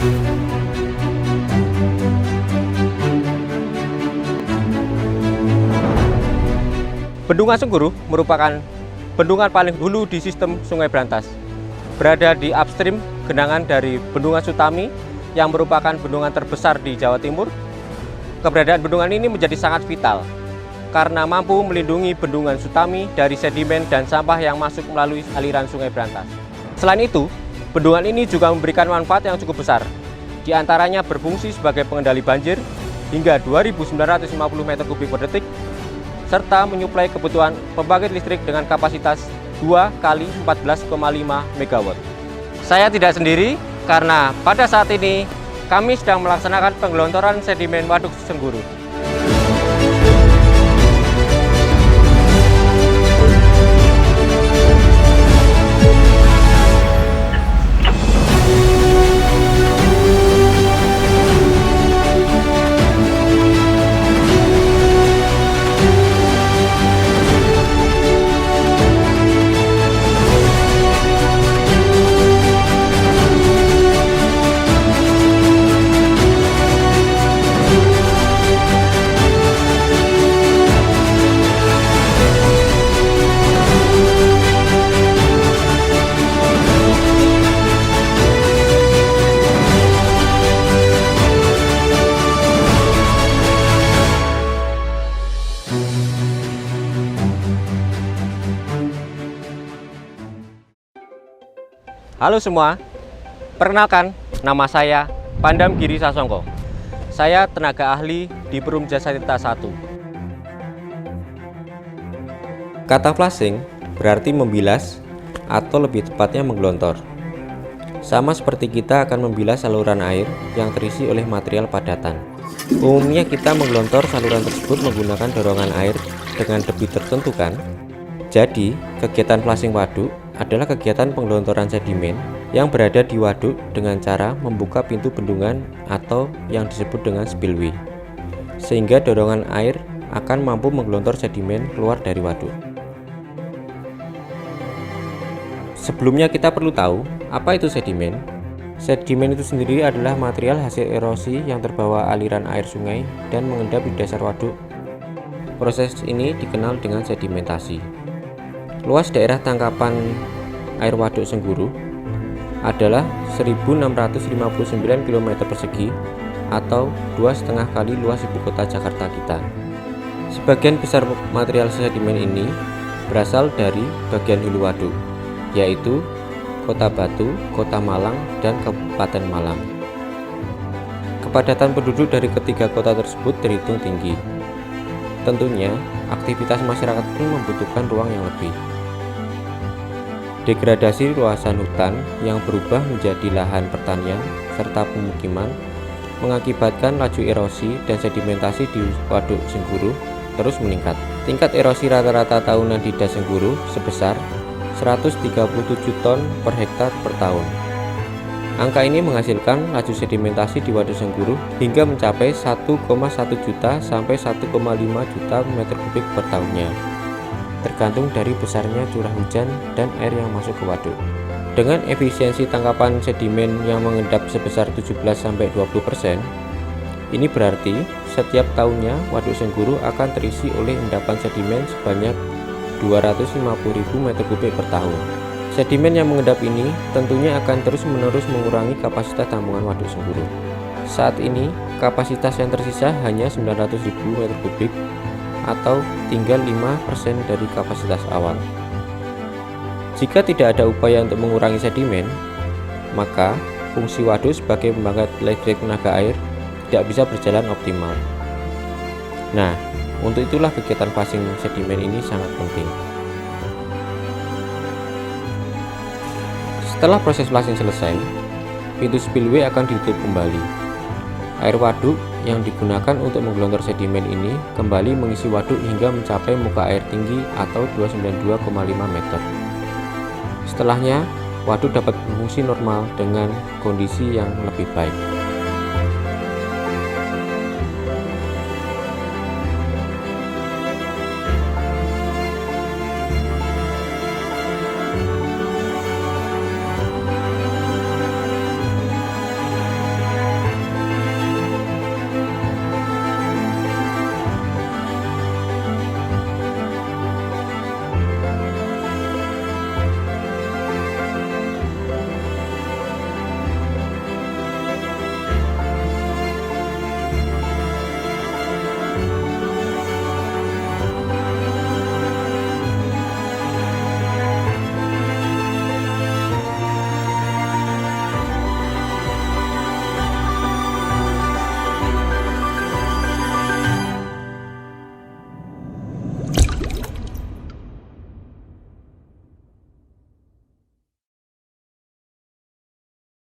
Bendungan Sengguru merupakan bendungan paling hulu di sistem Sungai Brantas. Berada di upstream genangan dari Bendungan Sutami yang merupakan bendungan terbesar di Jawa Timur. Keberadaan bendungan ini menjadi sangat vital karena mampu melindungi Bendungan Sutami dari sedimen dan sampah yang masuk melalui aliran Sungai Brantas. Selain itu, bendungan ini juga memberikan manfaat yang cukup besar. Di antaranya berfungsi sebagai pengendali banjir hingga 2.950 meter kubik per detik, serta menyuplai kebutuhan pembangkit listrik dengan kapasitas 2 kali 14,5 MW. Saya tidak sendiri karena pada saat ini kami sedang melaksanakan penggelontoran sedimen Waduk Sengguru. Halo semua, perkenalkan nama saya Pandam Giri Sasongko. Saya tenaga ahli di Perum Jasa Tirta 1. Kata flashing berarti membilas atau lebih tepatnya menggelontor. Sama seperti kita akan membilas saluran air yang terisi oleh material padatan. Umumnya kita menggelontor saluran tersebut menggunakan dorongan air dengan debit tertentu kan? Jadi, kegiatan flashing waduk adalah kegiatan penggelontoran sedimen yang berada di waduk dengan cara membuka pintu bendungan atau yang disebut dengan spillway, sehingga dorongan air akan mampu menggelontor sedimen keluar dari waduk. Sebelumnya kita perlu tahu apa itu sedimen. Sedimen itu sendiri adalah material hasil erosi yang terbawa aliran air sungai dan mengendap di dasar waduk. Proses ini dikenal dengan sedimentasi. Luas daerah tangkapan air Waduk Sengguru adalah 1.659 km persegi atau 2,5 kali luas ibu kota Jakarta kita. Sebagian besar material sedimen ini berasal dari bagian hulu waduk, yaitu Kota Batu, Kota Malang, dan Kabupaten Malang. Kepadatan penduduk dari ketiga kota tersebut terhitung tinggi. Tentunya, aktivitas masyarakat pun membutuhkan ruang yang lebih. Degradasi luasan hutan yang berubah menjadi lahan pertanian serta pemukiman mengakibatkan laju erosi dan sedimentasi di Waduk Sengguru terus meningkat. Tingkat erosi rata-rata tahunan di Das Sengguru sebesar 137 ton per hektar per tahun. Angka ini menghasilkan laju sedimentasi di Waduk Sengguru hingga mencapai 1,1 juta sampai 1,5 juta meter kubik per tahunnya, tergantung dari besarnya curah hujan dan air yang masuk ke waduk. Dengan efisiensi tangkapan sedimen yang mengendap sebesar 17-20%, ini berarti setiap tahunnya Waduk Sengguru akan terisi oleh endapan sedimen sebanyak 250.000 meter kubik per tahun. Sedimen yang mengendap ini tentunya akan terus-menerus mengurangi kapasitas tampungan Waduk Sengguru. Saat ini, kapasitas yang tersisa hanya 900.000 meter kubik atau tinggal 5% dari kapasitas awal. Jika tidak ada upaya untuk mengurangi sedimen, maka fungsi waduk sebagai pembangkit listrik tenaga air tidak bisa berjalan optimal. Nah, untuk itulah kegiatan flashing sedimen ini sangat penting. Setelah proses flashing selesai, pintu spillway akan ditutup kembali. Air waduk yang digunakan untuk menggelontor sedimen ini kembali mengisi waduk hingga mencapai muka air tinggi atau 292,5 meter. Setelahnya, waduk dapat berfungsi normal dengan kondisi yang lebih baik.